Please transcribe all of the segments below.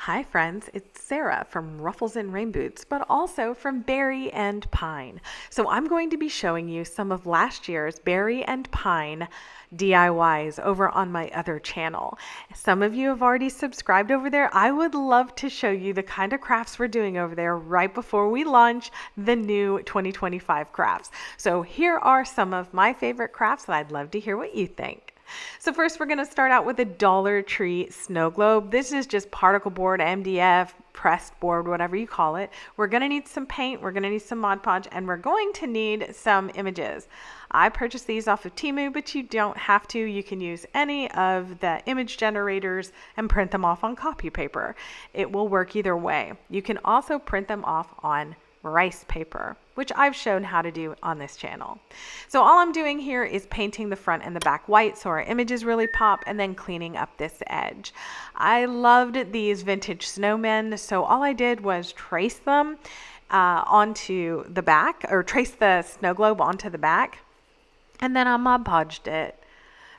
Hi friends, it's Sarah from Ruffles and Rain Boots, but also from Berry and Pine. So I'm going to be showing you some of last year's Berry and Pine DIYs over on my other channel. Some of you have already subscribed over there. I would love to show you the kind of crafts we're doing over there right before we launch the new 2025 crafts. So here are some of my favorite crafts, and I'd love to hear what you think. So first we're going to start out with a Dollar Tree snow globe. This is just particle board, MDF, pressed board, whatever you call it. We're going to need some paint, we're going to need some Mod Podge, and we're going to need some images. I purchased these off of Temu, but you don't have to. You can use any of the image generators and print them off on copy paper. It will work either way. You can also print them off on rice paper, which I've shown how to do on this channel. So all I'm doing here is painting the front and the back white so our images really pop, and then cleaning up this edge. I loved these vintage snowmen, so all I did was trace them onto the back, or trace the snow globe onto the back, and then I Mod Podged it.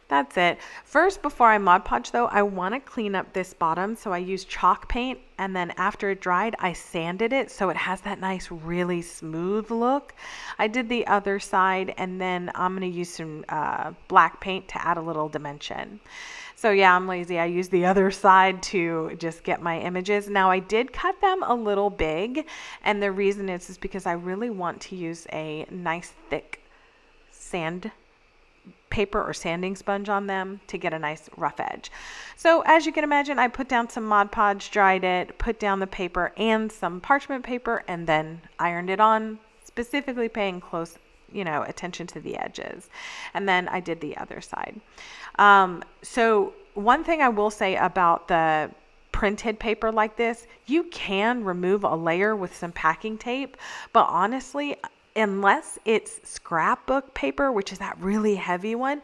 That's it. First, before I Mod Podge though, I want to clean up this bottom. So I used chalk paint, and then after it dried, I sanded it so it has that nice, really smooth look. I did the other side, and then I'm going to use some black paint to add a little dimension. So yeah, I'm lazy. I used the other side to just get my images. Now I did cut them a little big, and the reason is because I really want to use a nice thick sand paper or sanding sponge on them to get a nice rough edge. So as you can imagine, I put down some Mod Podge, dried it, put down the paper and some parchment paper, and then ironed it on, specifically paying close attention to the edges. And then I did the other side. So one thing I will say about the printed paper like this, you can remove a layer with some packing tape, but honestly, unless it's scrapbook paper, which is that really heavy one,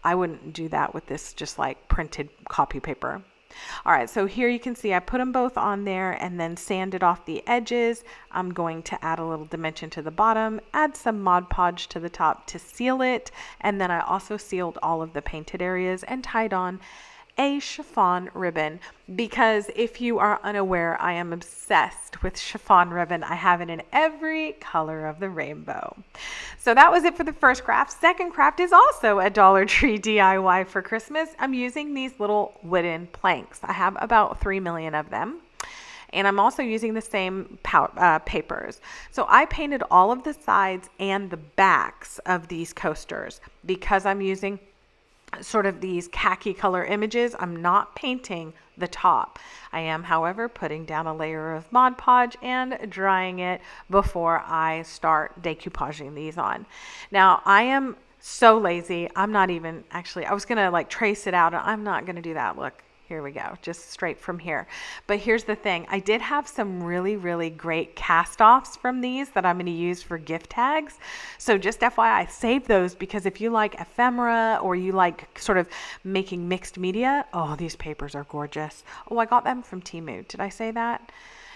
I wouldn't do that with this just like printed copy paper. All right, so here you can see I put them both on there and then sanded off the edges. I'm going to add a little dimension to the bottom, add some Mod Podge to the top to seal it, and then I also sealed all of the painted areas and tied on a chiffon ribbon, because if you are unaware, I am obsessed with chiffon ribbon. I have it in every color of the rainbow. So that was it for the first craft. Second craft is also a Dollar Tree DIY for Christmas. I'm using these little wooden planks. I have about 3 million of them. And I'm also using the same papers. So I painted all of the sides and the backs of these coasters because I'm using sort of these khaki color images. I'm not painting the top. I am, however, putting down a layer of Mod Podge and drying it before I start decoupaging these on. Now, I am so lazy. I'm not even I was going to like trace it out. I'm not going to do that. Look. Here we go, just straight from here. But here's the thing. I did have some really, really great cast-offs from these that I'm going to use for gift tags. So just FYI, save those, because if you like ephemera or you like sort of making mixed media, oh, these papers are gorgeous. Oh, I got them from Temu. Did I say that?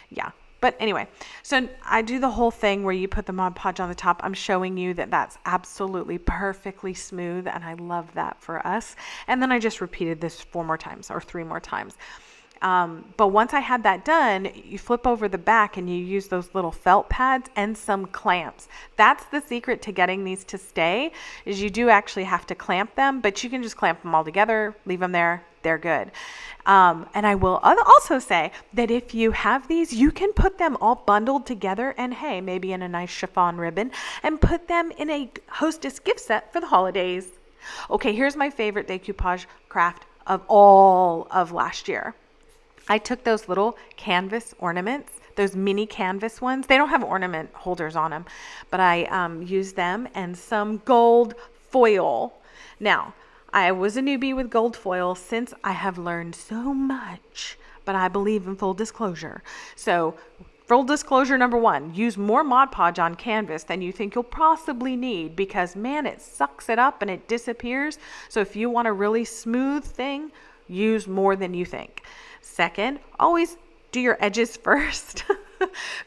Yeah. But anyway, so I do the whole thing where you put the Mod Podge on the top. I'm showing you that that's absolutely perfectly smooth, and I love that for us. And then I just repeated this 4 more times or 3 more times. But once I had that done, you flip over the back and you use those little felt pads and some clamps. That's the secret to getting these to stay, is you do actually have to clamp them, but you can just clamp them all together, leave them there. They're good. And I will also say that if you have these, you can put them all bundled together and, hey, maybe in a nice chiffon ribbon, and put them in a hostess gift set for the holidays. Okay, here's my favorite decoupage craft of all of last year. I took those little canvas ornaments, those mini canvas ones. They don't have ornament holders on them, but I used them and some gold foil. Now, I was a newbie with gold foil. Since I have learned so much, but I believe in full disclosure. So full disclosure number 1, use more Mod Podge on canvas than you think you'll possibly need, because man, it sucks it up and it disappears. So if you want a really smooth thing, use more than you think. Second, always do your edges first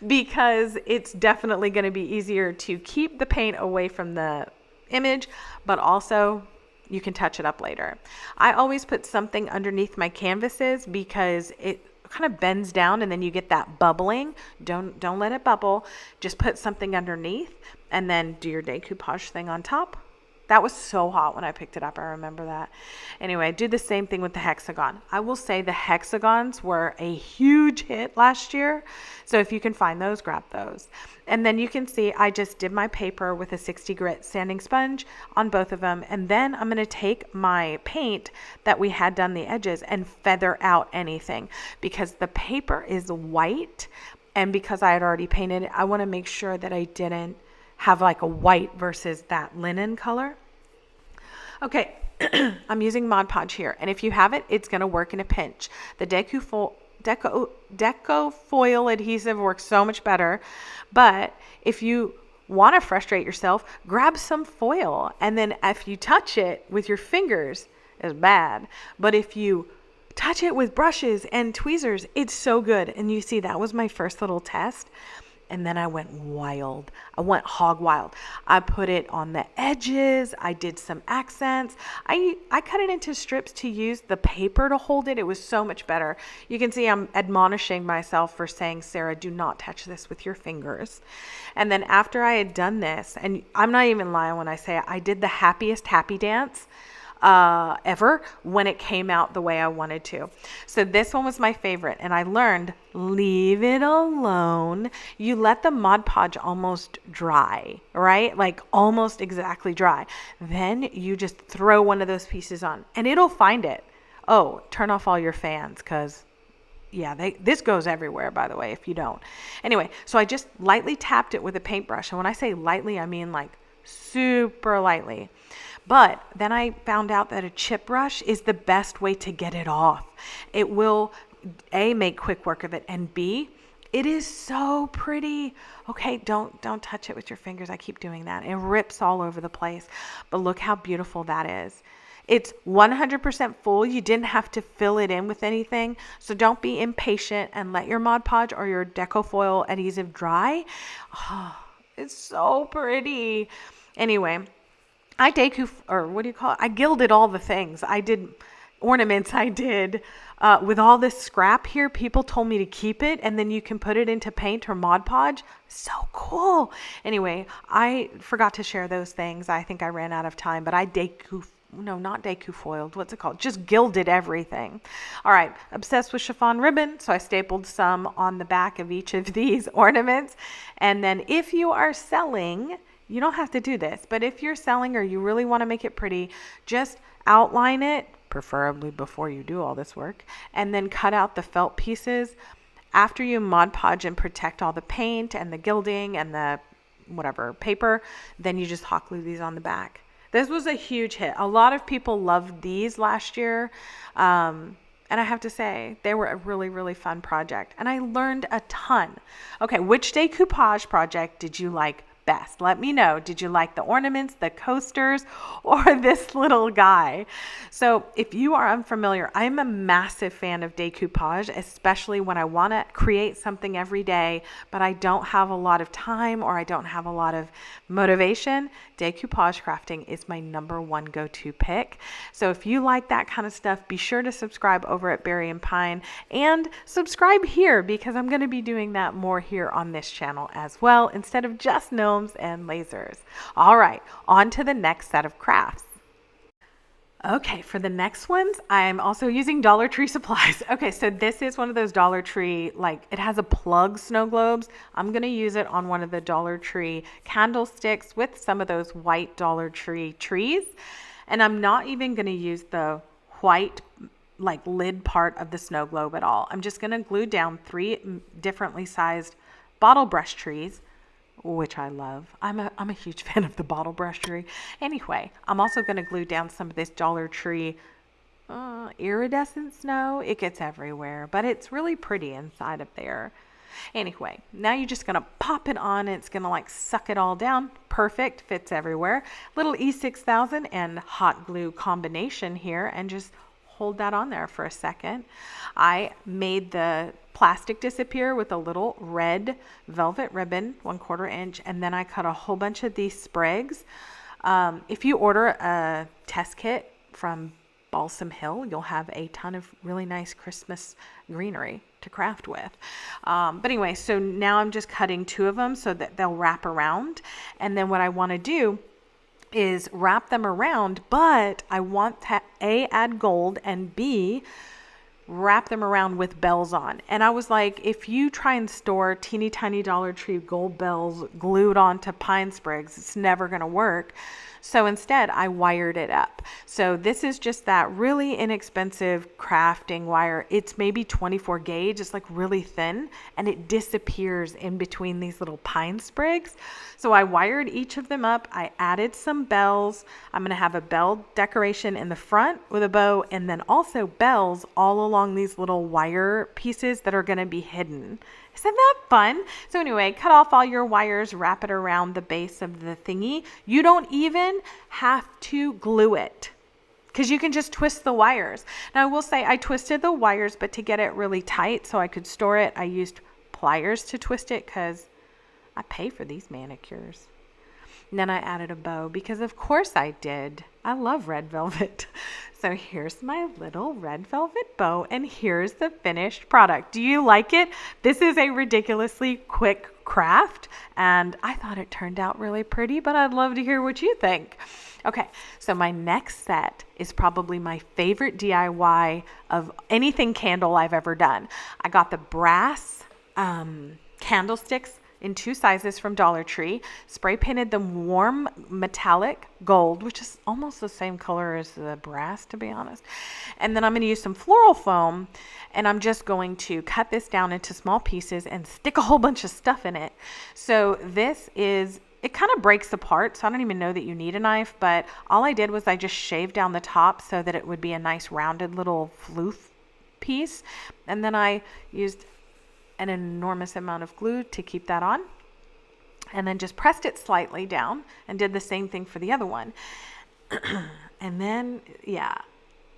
because it's definitely going to be easier to keep the paint away from the image, but also you can touch it up later. I always put something underneath my canvases because it kind of bends down, and then you get that bubbling. Don't let it bubble. Just put something underneath and then do your decoupage thing on top. That was so hot when I picked it up. I remember that. Anyway, do the same thing with the hexagon. I will say the hexagons were a huge hit last year. So if you can find those, grab those. And then you can see I just did my paper with a 60 grit sanding sponge on both of them. And then I'm going to take my paint that we had done the edges and feather out anything, because the paper is white. And because I had already painted it, I want to make sure that I didn't have like a white versus that linen color. Okay, I'm using Mod Podge here, and if you have it, it's going to work in a pinch. The Deco foil adhesive works so much better, but if you want to frustrate yourself, grab some foil, and then if you touch it with your fingers, it's bad. But if you touch it with brushes and tweezers, it's so good. And you see, that was my first little test. And then I went wild. I went hog wild. I put it on the edges. I did some accents. I cut it into strips to use the paper to hold it. It was so much better. You can see I'm admonishing myself for saying, Sarah, do not touch this with your fingers. And then after I had done this, and I'm not even lying when I say it, I did the happiest happy dance ever when it came out the way I wanted to. So this one was my favorite, and I learned, leave it alone. You let the Mod Podge almost dry, right? Like almost exactly dry. Then you just throw one of those pieces on and it'll find it. Oh, turn off all your fans, because yeah, this goes everywhere, by the way, if you don't. Anyway, so I just lightly tapped it with a paintbrush. And when I say lightly, I mean like super lightly. But then I found out that a chip brush is the best way to get it off. It will, A, make quick work of it, and B, it is so pretty. Okay, don't touch it with your fingers. I keep doing that. It rips all over the place. But look how beautiful that is. It's 100% full. You didn't have to fill it in with anything. So don't be impatient and let your Mod Podge or your Deco foil adhesive dry. Oh, it's so pretty. Anyway, I gilded all the things. I did ornaments. I did with all this scrap here. People told me to keep it, and then you can put it into paint or Mod Podge. So cool. Anyway, I forgot to share those things. I think I ran out of time, but I not deco foiled. What's it called? Just gilded everything. All right. Obsessed with chiffon ribbon. So I stapled some on the back of each of these ornaments. And then if you are selling, you don't have to do this, but if you're selling or you really want to make it pretty, just outline it, preferably before you do all this work, and then cut out the felt pieces. After you Mod Podge and protect all the paint and the gilding and the whatever paper, then you just hot glue these on the back. This was a huge hit. A lot of people loved these last year. And I have to say, they were a really, really fun project. And I learned a ton. Okay, which decoupage project did you like best? Let me know. Did you like the ornaments, the coasters, or this little guy? So if you are unfamiliar, I'm a massive fan of decoupage, especially when I want to create something every day, but I don't have a lot of time or I don't have a lot of motivation. Decoupage crafting is my number one go-to pick. So if you like that kind of stuff, be sure to subscribe over at Berry and Pine, and subscribe here because I'm going to be doing that more here on this channel as well, instead of just gnomes and lasers. All right, on to the next set of crafts. Okay, for the next ones, I'm also using Dollar Tree supplies. Okay, so this is one of those Dollar Tree, like it has a plug snow globes. I'm going to use it on one of the Dollar Tree candlesticks with some of those white Dollar Tree trees. And I'm not even going to use the white like lid part of the snow globe at all. I'm just going to glue down 3 differently sized bottle brush trees, which I love. I'm a huge fan of the bottle brush tree. Anyway, I'm also going to glue down some of this Dollar Tree iridescent snow. It gets everywhere, but it's really pretty inside of there. Anyway, now you're just going to pop it on and it's going to like suck it all down. Perfect, fits everywhere. Little E6000 and hot glue combination here, and just hold that on there for a second. I made the plastic disappear with a little red velvet ribbon, 1/4 inch, and then I cut a whole bunch of these sprigs. If you order a test kit from Balsam Hill, you'll have a ton of really nice Christmas greenery. to craft with. But anyway, so now I'm just cutting 2 of them so that they'll wrap around. And then what I want to do is wrap them around, but I want to A, add gold, and B, wrap them around with bells on. And I was like, if you try and store teeny tiny Dollar Tree gold bells glued onto pine sprigs, it's never going to work. So instead, I wired it up. So this is just that really inexpensive crafting wire. It's maybe 24 gauge. It's like really thin, and it disappears in between these little pine sprigs. So I wired each of them up. I added some bells. I'm going to have a bell decoration in the front with a bow, and then also bells all along these little wire pieces that are going to be hidden. Isn't that fun? So anyway, cut off all your wires, wrap it around the base of the thingy. You don't even have to glue it because you can just twist the wires. Now I will say I twisted the wires, but to get it really tight so I could store it, I used pliers to twist it because I pay for these manicures. And then I added a bow because of course I did. I love red velvet. So here's my little red velvet bow, and here's the finished product. Do you like it? This is a ridiculously quick craft, and I thought it turned out really pretty, but I'd love to hear what you think. Okay, so my next set is probably my favorite DIY of anything candle I've ever done. I got the brass candlesticks in 2 sizes from Dollar Tree, spray painted them warm metallic gold, which is almost the same color as the brass, to be honest. And then I'm going to use some floral foam, and I'm just going to cut this down into small pieces and stick a whole bunch of stuff in it. So this is, it kind of breaks apart, so I don't even know that you need a knife, but all I did was I just shaved down the top so that it would be a nice rounded little floof piece. And then I used an enormous amount of glue to keep that on, and then just pressed it slightly down and did the same thing for the other one. And then, yeah,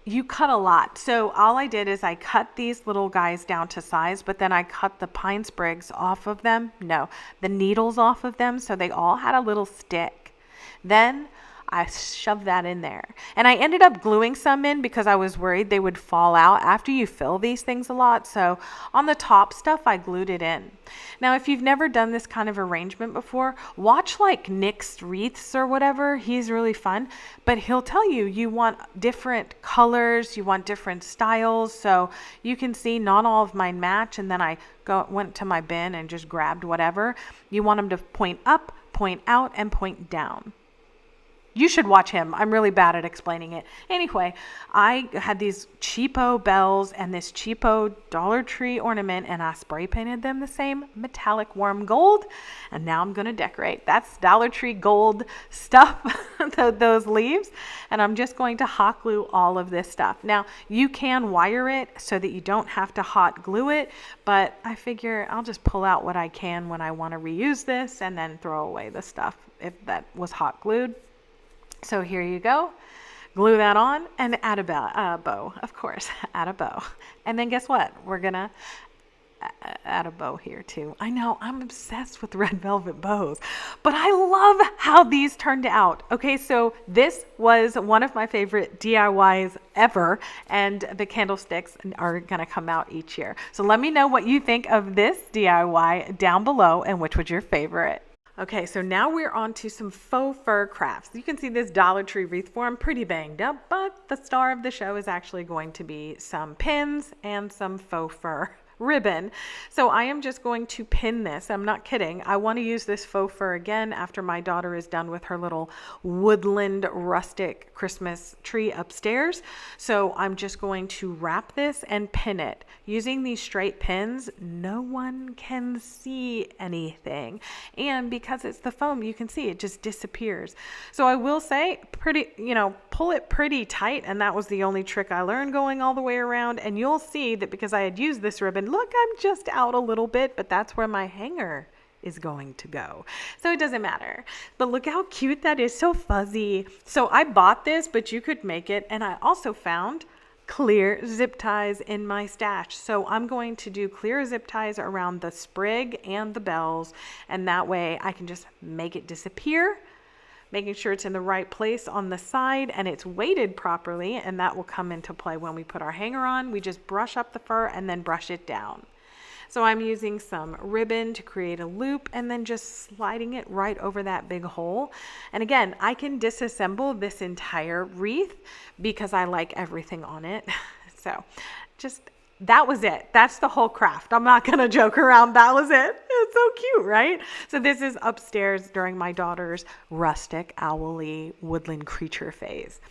you cut a lot. So all I did is I cut these little guys down to size, but then I cut the pine sprigs off of them. No, the needles off of them. So they all had a little stick. Then I shoved that in there, and I ended up gluing some in because I was worried they would fall out after you fill these things a lot. So on the top stuff, I glued it in. Now, if you've never done this kind of arrangement before, watch like Nick's Wreaths or whatever. He's really fun, but he'll tell you, you want different colors, you want different styles. So you can see not all of mine match. And then I went to my bin and just grabbed whatever. You want them to point up, point out, and point down. You should watch him. I'm really bad at explaining it. Anyway, I had these cheapo bells and this cheapo Dollar Tree ornament, and I spray painted them the same metallic warm gold. And now I'm going to decorate. That's Dollar Tree gold stuff, those leaves. And I'm just going to hot glue all of this stuff. Now, you can wire it so that you don't have to hot glue it, but I figure I'll just pull out what I can when I want to reuse this and then throw away the stuff if that was hot glued. So here you go. Glue that on and add a bow, of course. Add a bow. And then guess what? We're going to add a bow here too. I know, I'm obsessed with red velvet bows, but I love how these turned out. Okay, so this was one of my favorite DIYs ever, and the candlesticks are going to come out each year. So let me know what you think of this DIY down below, and which was your favorite. Okay, so now we're on to some faux fur crafts. You can see this Dollar Tree wreath form, pretty banged up, but the star of the show is actually going to be some pins and some faux fur ribbon. So I am just going to pin this. I'm not kidding. I want to use this faux fur again after my daughter is done with her little woodland rustic Christmas tree upstairs. So I'm just going to wrap this and pin it. Using these straight pins, no one can see anything. And because it's the foam, you can see it just disappears. So I will say, pull it pretty tight. And that was the only trick I learned going all the way around. And you'll see that because I had used this ribbon, look, I'm just out a little bit, but that's where my hanger is going to go. So it doesn't matter. But look how cute that is, so fuzzy. So I bought this, but you could make it. And I also found clear zip ties in my stash. So I'm going to do clear zip ties around the sprig and the bells. And that way I can just make it disappear, making sure it's in the right place on the side and it's weighted properly, and that will come into play when we put our hanger on. We just brush up the fur and then brush it down. So I'm using some ribbon to create a loop and then just sliding it right over that big hole. And again, I can disassemble this entire wreath because I like everything on it. So just, that was it. That's the whole craft. I'm not going to joke around. That was it. It's so cute, right? So this is upstairs during my daughter's rustic, owly, woodland creature phase.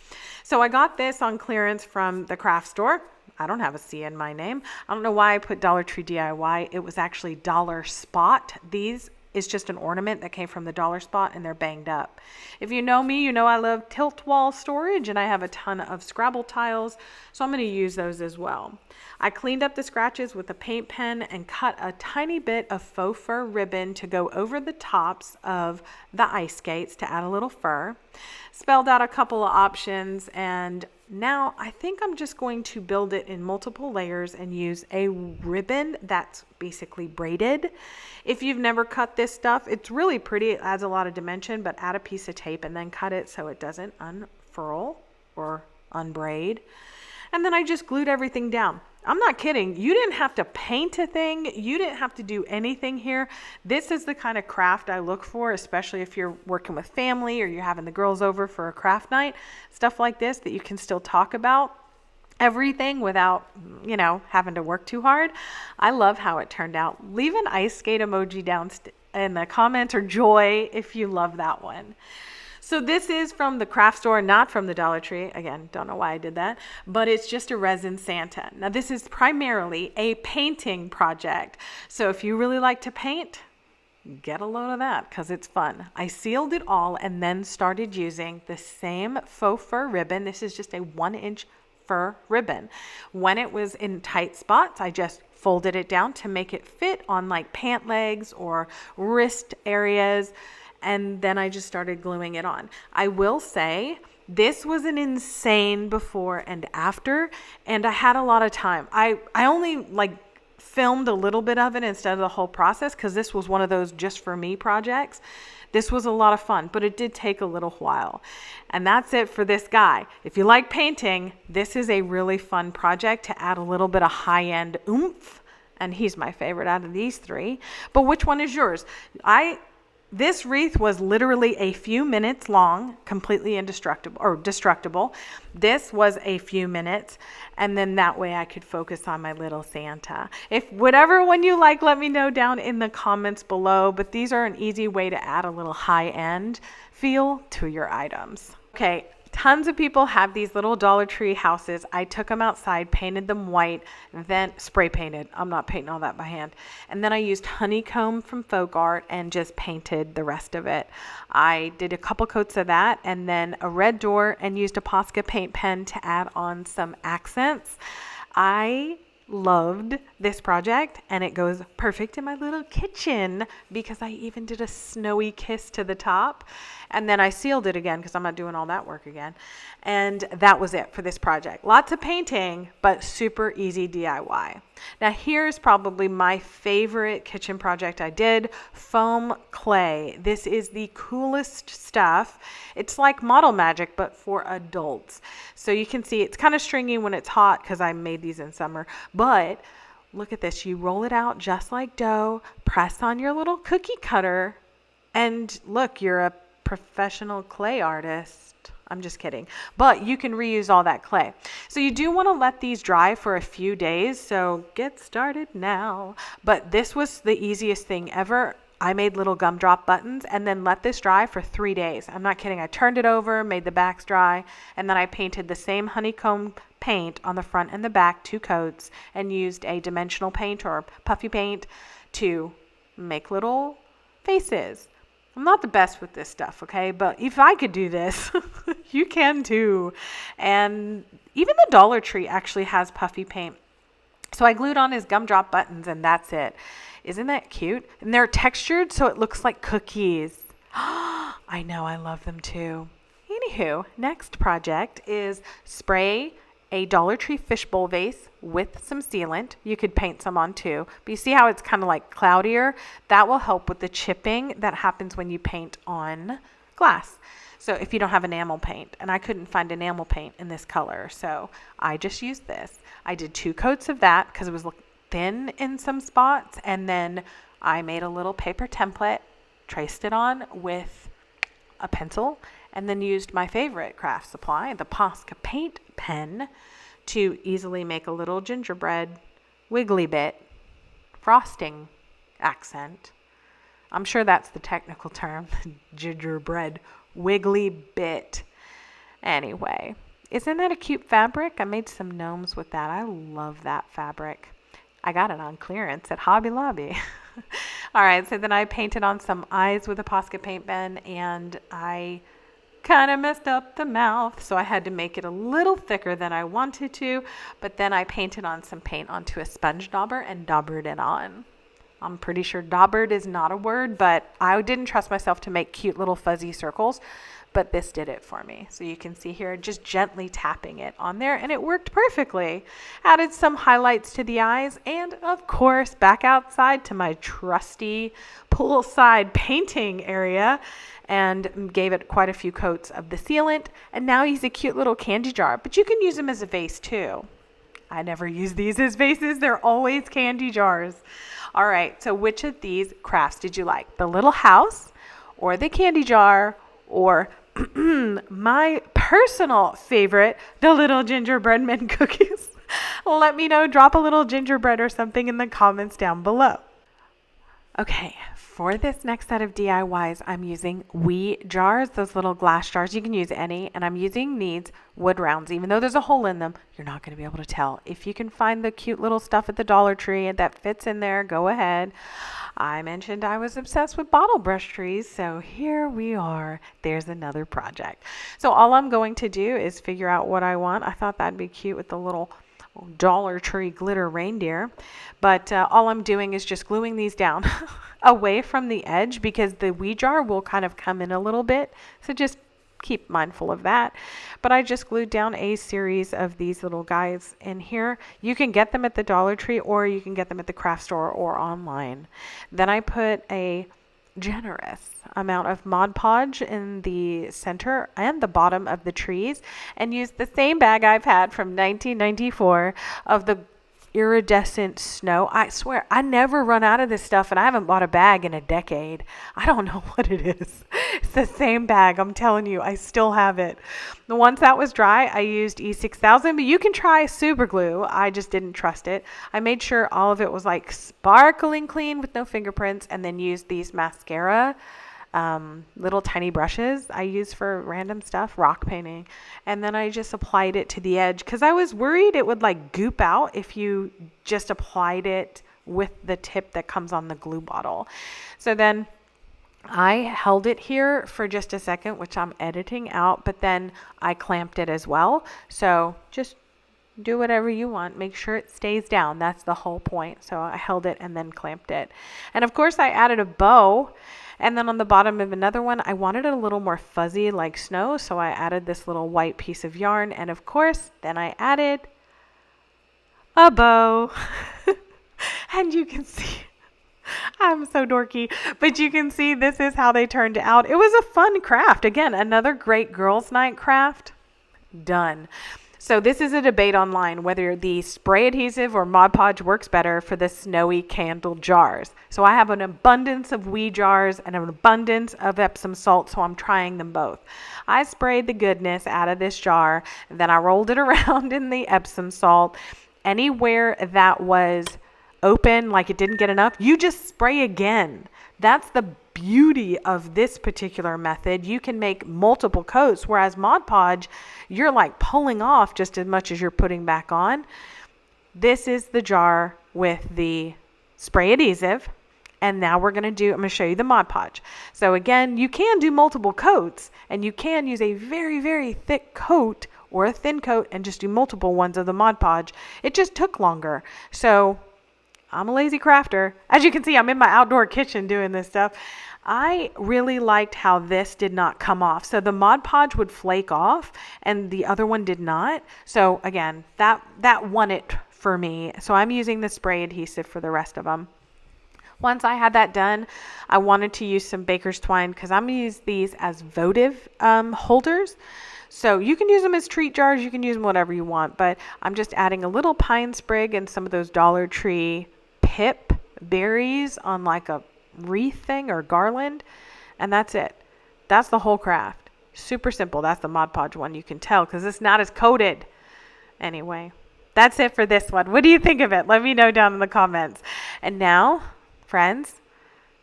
So I got this on clearance from the craft store. I don't have a C in my name. I don't know why I put Dollar Tree DIY. It was actually Dollar Spot. These is just an ornament that came from the Dollar Spot, and they're banged up. If you know me, you know I love tilt wall storage, and I have a ton of Scrabble tiles, so I'm going to use those as well. I cleaned up the scratches with a paint pen and cut a tiny bit of faux fur ribbon to go over the tops of the ice skates to add a little fur. Spelled out a couple of options, and now I think I'm just going to build it in multiple layers and use a ribbon that's basically braided. If you've never cut this stuff, it's really pretty. It adds a lot of dimension, but add a piece of tape and then cut it so it doesn't unfurl or unbraid. And then I just glued everything down. I'm not kidding. You didn't have to paint a thing. You didn't have to do anything here. This is the kind of craft I look for, especially if you're working with family or you're having the girls over for a craft night. Stuff like this that you can still talk about everything without, having to work too hard. I love how it turned out. Leave an ice skate emoji down in the comments or joy if you love that one. So this is from the craft store, not from the Dollar Tree. Again, don't know why I did that, but it's just a resin Santa. Now this is primarily a painting project. So if you really like to paint, get a load of that because it's fun. I sealed it all and then started using the same faux fur ribbon. This is just a 1-inch fur ribbon. When it was in tight spots, I just folded it down to make it fit on like pant legs or wrist areas. And then I just started gluing it on. I will say this was an insane before and after, and I had a lot of time. I only filmed a little bit of it instead of the whole process because this was one of those just for me projects. This was a lot of fun, but it did take a little while. And that's it for this guy. If you like painting, this is a really fun project to add a little bit of high-end oomph. And he's my favorite out of these three. But which one is yours? This wreath was literally a few minutes long, completely destructible. This was a few minutes, and then that way I could focus on my little Santa. If whatever one you like, let me know down in the comments below, but these are an easy way to add a little high-end feel to your items. Okay. Tons of people have these little Dollar Tree houses. I took them outside, painted them white, then spray painted. I'm not painting all that by hand. And then I used honeycomb from Faux and just painted the rest of it. I did a couple coats of that and then a red door and used a Posca paint pen to add on some accents. I loved this project and it goes perfect in my little kitchen because I even did a snowy kiss to the top and then I sealed it again because I'm not doing all that work again. And that was it for this project. Lots of painting, but super easy DIY. Now here's probably my favorite kitchen project I did, foam clay. This is the coolest stuff. It's like model magic, but for adults. So you can see it's kind of stringy when it's hot because I made these in summer, but look at this. You roll it out just like dough, press on your little cookie cutter, and look, you're a professional clay artist. I'm just kidding. But you can reuse all that clay. So you do want to let these dry for a few days. So get started now. But this was the easiest thing ever. I made little gumdrop buttons and then let this dry for 3 days. I'm not kidding. I turned it over, made the backs dry, and then I painted the same honeycomb paint on the front and the back, 2 coats, and used a dimensional paint or puffy paint to make little faces. I'm not the best with this stuff, okay? But if I could do this, you can too. And even the Dollar Tree actually has puffy paint. So I glued on his gumdrop buttons and that's it. Isn't that cute? And they're textured so it looks like cookies. I know, I love them too. Anywho, next project is spray a Dollar Tree fishbowl vase with some sealant. You could paint some on too, but you see how it's kind of like cloudier? That will help with the chipping that happens when you paint on glass. So if you don't have enamel paint, and I couldn't find enamel paint in this color, so I just used this. I did 2 coats of that because it was thin in some spots, and then I made a little paper template, traced it on with a pencil, and then used my favorite craft supply, the Posca paint pen, to easily make a little gingerbread wiggly bit frosting accent. I'm sure that's the technical term, gingerbread wiggly bit. Anyway, isn't that a cute fabric? I made some gnomes with that. I love that fabric. I got it on clearance at Hobby Lobby. All right, so then I painted on some eyes with a Posca paint pen, and I kind of messed up the mouth, so I had to make it a little thicker than I wanted to, but then I painted on some paint onto a sponge dauber and daubered it on. I'm pretty sure daubered is not a word, but I didn't trust myself to make cute little fuzzy circles, but this did it for me. So you can see here, just gently tapping it on there, and it worked perfectly. Added some highlights to the eyes, and of course, back outside to my trusty poolside painting area, and gave it quite a few coats of the sealant. And now he's a cute little candy jar, but you can use him as a vase too. I never use these as vases. They're always candy jars. All right, so which of these crafts did you like? The little house, or the candy jar, or my personal favorite, the little gingerbread men cookies? Let me know. Drop a little gingerbread or something in the comments down below. Okay, for this next set of DIYs, I'm using wee jars, those little glass jars. You can use any, and I'm using these wood rounds. Even though there's a hole in them, you're not going to be able to tell. If you can find the cute little stuff at the Dollar Tree that fits in there, go ahead. I mentioned I was obsessed with bottle brush trees, so here we are. There's another project. So all I'm going to do is figure out what I want. I thought that'd be cute with the little Dollar Tree glitter reindeer, but all I'm doing is just gluing these down away from the edge, because the wee jar will kind of come in a little bit, so just keep mindful of that. But I just glued down a series of these little guys in here. You can get them at the Dollar Tree, or you can get them at the craft store or online. Then I put a generous amount of Mod Podge in the center and the bottom of the trees, and used the same bag I've had from 1994 of the iridescent snow. I swear I never run out of this stuff, and I haven't bought a bag in a decade. I don't know what it is. It's the same bag. I'm telling you, I still have it. Once that was dry, I used E6000, but you can try super glue. I just didn't trust it. I made sure all of it was like sparkling clean with no fingerprints, and then used these mascara little tiny brushes I use for random stuff, rock painting, and then I just applied it to the edge, because I was worried it would like goop out if you just applied it with the tip that comes on the glue bottle. So then I held it here for just a second, which I'm editing out, but then I clamped it as well. So just do whatever you want. Make sure it stays down. That's the whole point. So I held it and then clamped it. And of course I added a bow. And then on the bottom of another one, I wanted it a little more fuzzy like snow. So I added this little white piece of yarn. And of course, then I added a bow. And you can see, I'm so dorky, but you can see this is how they turned out. It was a fun craft. Again, another great girls' night craft. Done. So this is a debate online whether the spray adhesive or Mod Podge works better for the snowy candle jars. So I have an abundance of wee jars and an abundance of Epsom salt, so I'm trying them both. I sprayed the goodness out of this jar, then I rolled it around in the Epsom salt. Anywhere that was open, like it didn't get enough, you just spray again. That's the beauty of this particular method. You can make multiple coats, whereas Mod Podge, you're like pulling off just as much as you're putting back on. This is the jar with the spray adhesive, and now I'm going to show you the Mod Podge. So again, you can do multiple coats, and you can use a very, very thick coat or a thin coat and just do multiple ones of the Mod Podge. It just took longer. So I'm a lazy crafter. As you can see, I'm in my outdoor kitchen doing this stuff. I really liked how this did not come off. So the Mod Podge would flake off and the other one did not. So again, that won it for me. So I'm using the spray adhesive for the rest of them. Once I had that done, I wanted to use some baker's twine because I'm going to use these as votive holders. So you can use them as treat jars, you can use them whatever you want, but I'm just adding a little pine sprig and some of those Dollar Tree pip berries on like a wreath thing or garland, and that's it. That's the whole craft. Super simple. That's the Mod Podge one, you can tell, because it's not as coated. Anyway, that's it for this one. What do you think of it? Let me know down in the comments. And now, friends,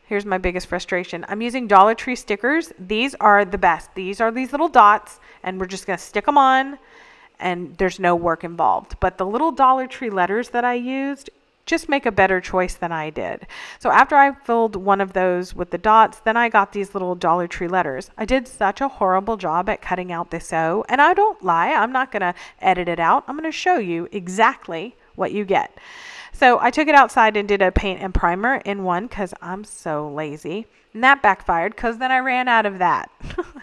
here's my biggest frustration. I'm using Dollar Tree stickers. These are the best. These are these little dots, and we're just going to stick them on, and there's no work involved. But the little Dollar Tree letters that I used just make a better choice than I did. So after I filled one of those with the dots, then I got these little Dollar Tree letters. I did such a horrible job at cutting out this O, and I don't lie. I'm not going to edit it out. I'm going to show you exactly what you get. So I took it outside and did a paint and primer in one because I'm so lazy. And that backfired because then I ran out of that.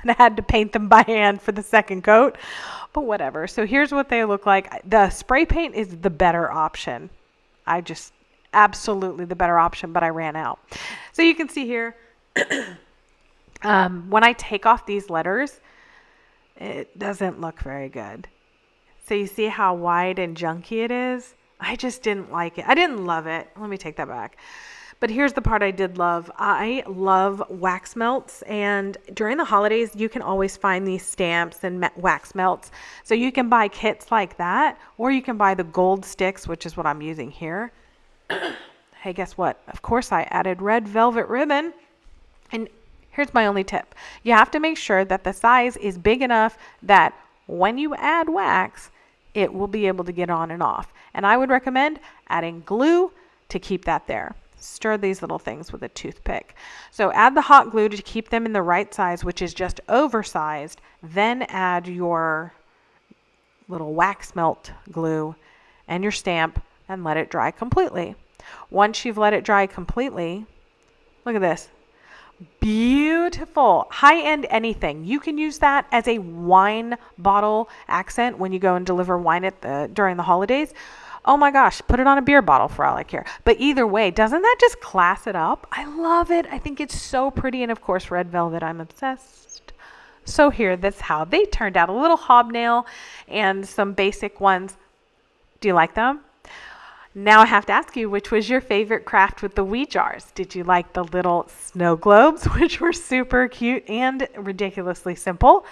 And I had to paint them by hand for the second coat. But whatever. So here's what they look like. The spray paint is the better option. Absolutely the better option, but I ran out. So you can see here, when I take off these letters, it doesn't look very good. So you see how wide and junky it is? I just didn't like it. I didn't love it. Let me take that back. But here's the part I did love. I love wax melts, and during the holidays, you can always find these stamps and wax melts. So you can buy kits like that, or you can buy the gold sticks, which is what I'm using here. Hey, guess what? Of course, I added red velvet ribbon. And here's my only tip. You have to make sure that the size is big enough that when you add wax, it will be able to get on and off. And I would recommend adding glue to keep that there. Stir these little things with a toothpick. So add the hot glue to keep them in the right size, which is just oversized. Then add your little wax melt glue and your stamp and let it dry completely. Once you've let it dry completely, look at this. Beautiful. High-end anything. You can use that as a wine bottle accent when you go and deliver wine at during the holidays. Oh my gosh, put it on a beer bottle for all I care. But either way, doesn't that just class it up? I love it. I think it's so pretty. And of course, red velvet, I'm obsessed. So here, that's how they turned out. A little hobnail and some basic ones. Do you like them? Now I have to ask you, which was your favorite craft with the wee jars? Did you like the little snow globes, which were super cute and ridiculously simple?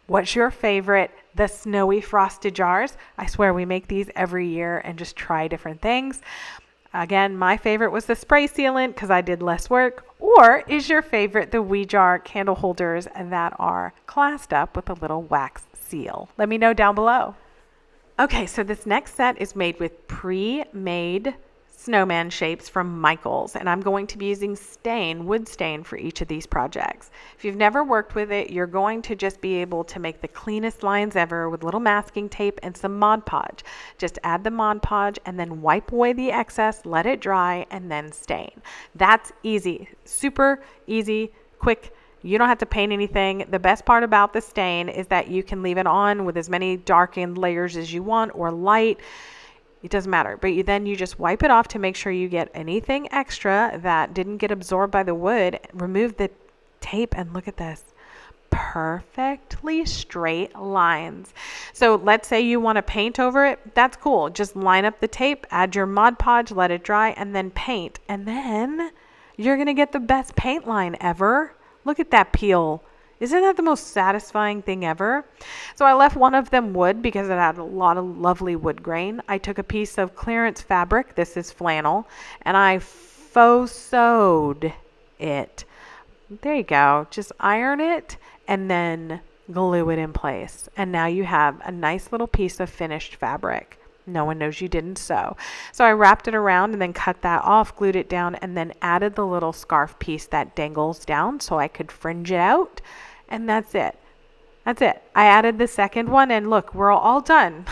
What's your favorite? The snowy frosted jars. I swear we make these every year and just try different things. Again, my favorite was the spray sealant because I did less work. Or is your favorite the wee jar candle holders that are classed up with a little wax seal? Let me know down below. Okay, so this next set is made with pre-made snowman shapes from Michaels, and I'm going to be using wood stain for each of these projects. If you've never worked with it, you're going to just be able to make the cleanest lines ever with little masking tape and some Mod Podge. Just add the Mod Podge and then wipe away the excess, let it dry, and then stain. That's easy, super easy, quick. You don't have to paint anything. The best part about the stain is that you can leave it on with as many darkened layers as you want or light. It doesn't matter. But you just wipe it off to make sure you get anything extra that didn't get absorbed by the wood. Remove the tape and look at this. Perfectly straight lines. So let's say you want to paint over it. That's cool. Just line up the tape, add your Mod Podge, let it dry, and then paint. And then you're going to get the best paint line ever. Look at that peel. Isn't that the most satisfying thing ever? So I left one of them wood because it had a lot of lovely wood grain. I took a piece of clearance fabric. This is flannel. And I faux sewed it. There you go. Just iron it and then glue it in place. And now you have a nice little piece of finished fabric. No one knows you didn't sew. So I wrapped it around and then cut that off, glued it down, and then added the little scarf piece that dangles down so I could fringe it out. And that's it. That's it. I added the second one and look, we're all done.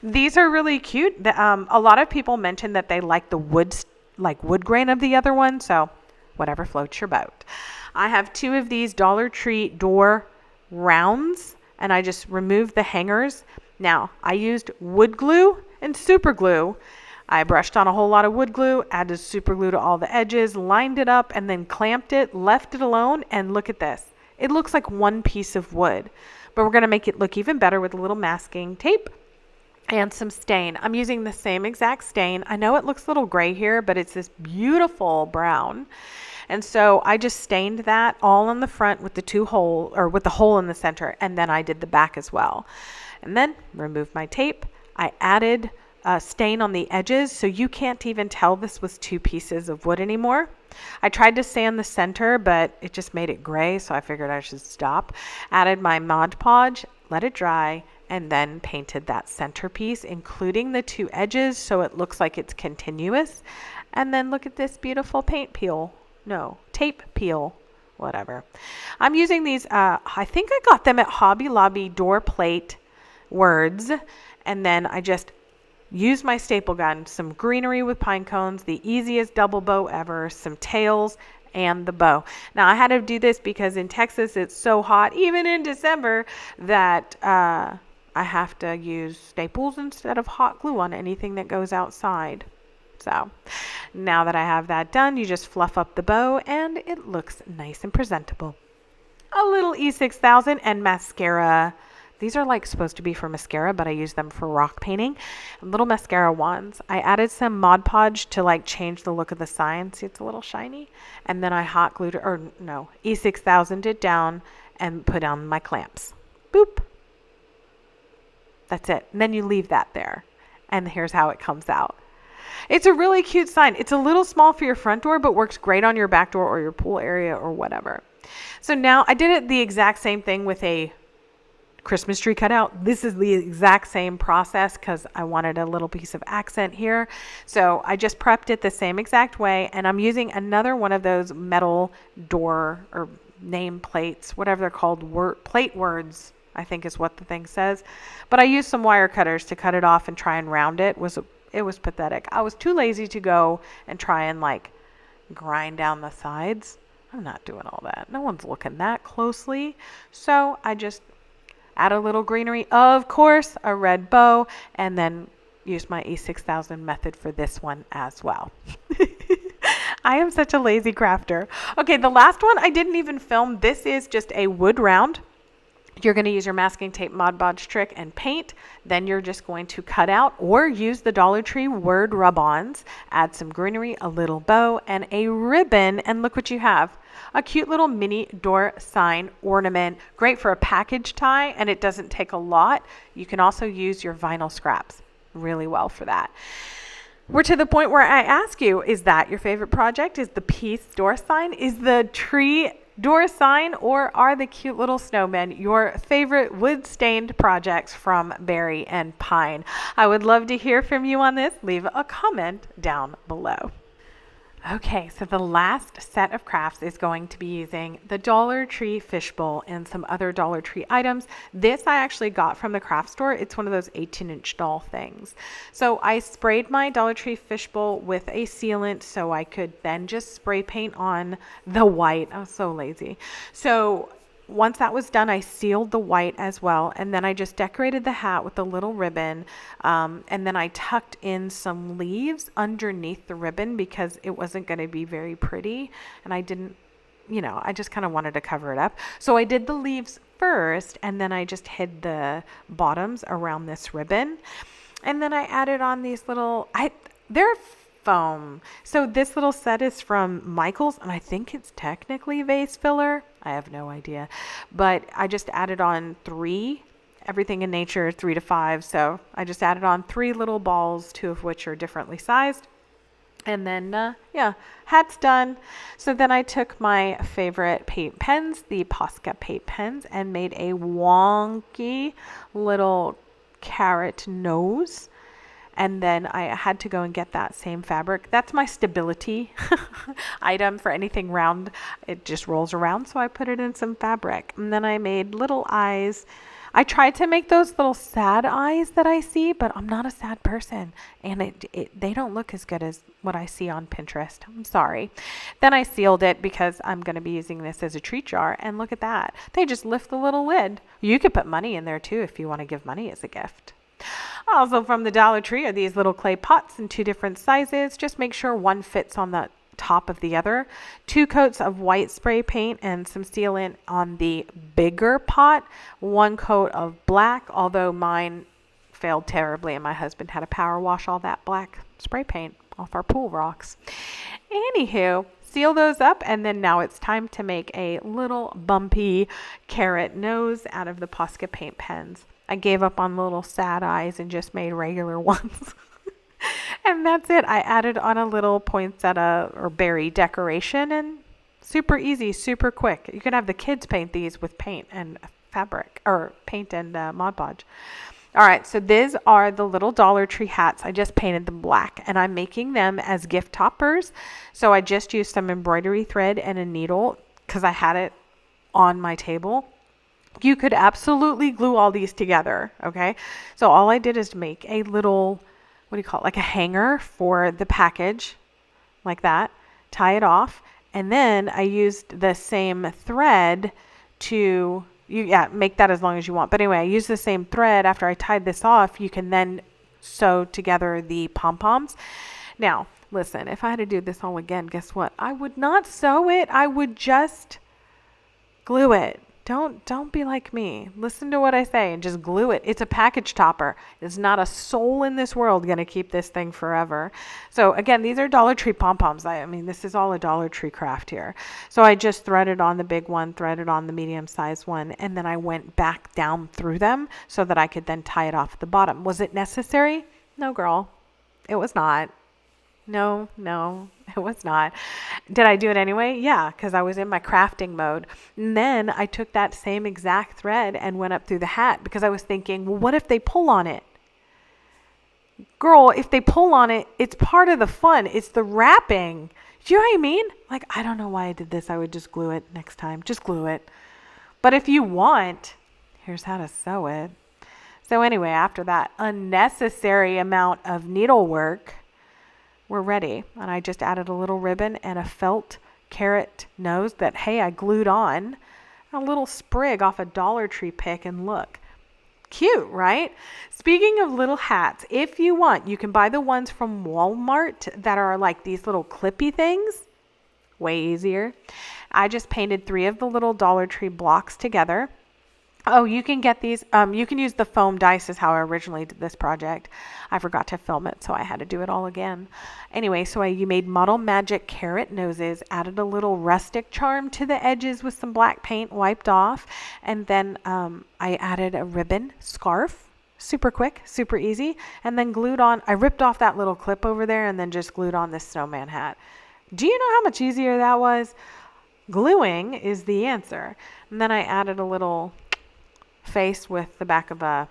These are really cute. A lot of people mentioned that they like the wood grain of the other one. So whatever floats your boat. I have two of these Dollar Tree door rounds and I just removed the hangers. Now, I used wood glue and super glue. I brushed on a whole lot of wood glue, added super glue to all the edges, lined it up, and then clamped it, left it alone, and look at this. It looks like one piece of wood. but we're going to make it look even better with a little masking tape and some stain. I'm using the same exact stain. I know it looks a little gray here, but it's this beautiful brown. And so I just stained that all on the front with with the hole in the center, and then I did the back as well. And then removed my tape. I added stain on the edges, so you can't even tell this was two pieces of wood anymore. I tried to sand the center, but it just made it gray, so I figured I should stop. Added my Mod Podge, let it dry, and then painted that centerpiece, including the two edges, so it looks like it's continuous. And then look at this beautiful tape peel, whatever. I'm using these, I think I got them at Hobby Lobby door plate words, and then I just used my staple gun, some greenery with pine cones, the easiest double bow ever, some tails, and the bow. Now I had to do this because in Texas it's so hot, even in December, that I have to use staples instead of hot glue on anything that goes outside. So now that I have that done, you just fluff up the bow and it looks nice and presentable. A little E6000 and mascara. These are like supposed to be for mascara, but I use them for rock painting. Little mascara wands. I added some Mod Podge to like change the look of the sign. See, it's a little shiny. And then I hot glued it, E6000'd it down and put on my clamps. Boop. That's it. And then you leave that there. And here's how it comes out. It's a really cute sign. It's a little small for your front door, but works great on your back door or your pool area or whatever. So now I did it the exact same thing with a Christmas tree cutout. This is the exact same process because I wanted a little piece of accent here. So I just prepped it the same exact way, and I'm using another one of those metal door or name plates, whatever they're called, plate words, I think is what the thing says. But I used some wire cutters to cut it off and try and round it. It was pathetic. I was too lazy to go and try and like grind down the sides. I'm not doing all that. No one's looking that closely. So I just add a little greenery, of course, a red bow, and then use my E6000 method for this one as well. I am such a lazy crafter. Okay, the last one I didn't even film. This is just a wood round. You're going to use your masking tape Mod Podge trick and paint. Then you're just going to cut out or use the Dollar Tree word rub-ons. Add some greenery, a little bow, and a ribbon. And look what you have. A cute little mini door sign ornament. Great for a package tie, and it doesn't take a lot. You can also use your vinyl scraps really well for that. We're to the point where I ask you, is that your favorite project? Is the piece door sign? Is the tree door sign, or are the cute little snowmen your favorite wood stained projects from Berry and Pine? I would love to hear from you on this. Leave a comment down below. Okay, so the last set of crafts is going to be using the Dollar Tree fishbowl and some other Dollar Tree items. This I actually got from the craft store. It's one of those 18-inch doll things. So I sprayed my Dollar Tree fishbowl with a sealant so I could then just spray paint on the white. I was so lazy. So once that was done, I sealed the white as well, and then I just decorated the hat with a little ribbon, and then I tucked in some leaves underneath the ribbon because it wasn't going to be very pretty, and I didn't, I just kind of wanted to cover it up. So I did the leaves first, and then I just hid the bottoms around this ribbon, and then I added on these little, they're foam. So this little set is from Michael's, and I think it's technically vase filler. I have no idea, but I just added on 3, everything in nature 3 to 5. So I just added on 3 little balls, 2 of which are differently sized. And then, hat's done. So then I took my favorite paint pens, the Posca paint pens, and made a wonky little carrot nose. And then I had to go and get that same fabric. That's my stability item for anything round. It just rolls around, so I put it in some fabric. And then I made little eyes. I tried to make those little sad eyes that I see, but I'm not a sad person. And they don't look as good as what I see on Pinterest. I'm sorry. Then I sealed it because I'm going to be using this as a treat jar. And look at that. They just lift the little lid. You could put money in there too if you want to give money as a gift. Also from the Dollar Tree are these little clay pots in 2 different sizes. Just make sure one fits on that top of the other, 2 coats of white spray paint and some sealant on the bigger pot, 1 coat of black, although mine failed terribly and my husband had to power wash all that black spray paint off our pool rocks. Anywho, seal those up, and then now it's time to make a little bumpy carrot nose out of the Posca paint pens. I gave up on little sad eyes and just made regular ones. And that's it. I added on a little poinsettia or berry decoration, and super easy, super quick. You can have the kids paint these with paint and fabric, or paint and Mod Podge. All right, so these are the little Dollar Tree hats. I just painted them black, and I'm making them as gift toppers. So I just used some embroidery thread and a needle because I had it on my table. You could absolutely glue all these together, okay? So all I did is make a little, what do you call it, like a hanger for the package, like that, tie it off, and then I used the same thread to, make that as long as you want. But anyway, I used the same thread. After I tied this off, you can then sew together the pom-poms. Now, listen, if I had to do this all again, guess what? I would not sew it. I would just glue it. Don't be like me. Listen to what I say and just glue it. It's a package topper. There's not a soul in this world going to keep this thing forever. So again, these are Dollar Tree pom-poms. I mean, this is all a Dollar Tree craft here. So I just threaded on the big one, threaded on the medium-sized one, and then I went back down through them so that I could then tie it off at the bottom. Was it necessary? No, girl. It was not. No, it was not. Did I do it anyway? Yeah, because I was in my crafting mode. And then I took that same exact thread and went up through the hat because I was thinking, well, what if they pull on it? Girl, if they pull on it, it's part of the fun. It's the wrapping. Do you know what I mean? Like, I don't know why I did this. I would just glue it next time. Just glue it. But if you want, here's how to sew it. So anyway, after that unnecessary amount of needlework, we're ready. And I just added a little ribbon and a felt carrot nose that, hey, I glued on a little sprig off a Dollar Tree pick, and look. Cute, right? Speaking of little hats, if you want, you can buy the ones from Walmart that are like these little clippy things. Way easier. I just painted 3 of the little Dollar Tree blocks together. Oh, you can get these. You can use the foam dice is how I originally did this project. I forgot to film it, so I had to do it all again. Anyway, so you made Model Magic carrot noses, added a little rustic charm to the edges with some black paint wiped off, and then I added a ribbon scarf. Super quick, super easy, and then glued on. I ripped off that little clip over there and then just glued on this snowman hat. Do you know how much easier that was? Gluing is the answer. And then I added a little face with the back of a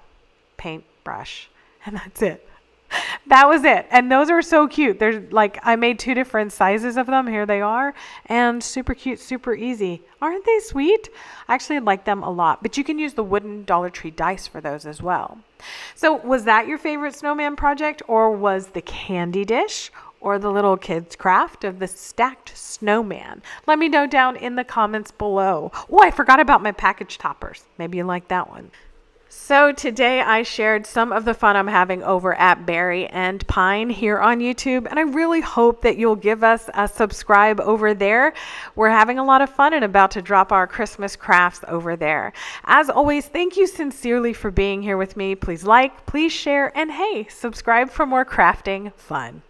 paintbrush, and that's it. That was it. And those are so cute. There's like, I made 2 different sizes of them. Here they are, and super cute, super easy. Aren't they sweet? I actually like them a lot, but you can use the wooden Dollar Tree dice for those as well. So was that your favorite snowman project, or was the candy dish, or the little kids craft of the stacked snowman? Let me know down in the comments below. Oh, I forgot about my package toppers. Maybe you like that one. So today I shared some of the fun I'm having over at Berry and Pine here on YouTube, and I really hope that you'll give us a subscribe over there. We're having a lot of fun and about to drop our Christmas crafts over there. As always, thank you sincerely for being here with me. Please like, please share, and hey, subscribe for more crafting fun.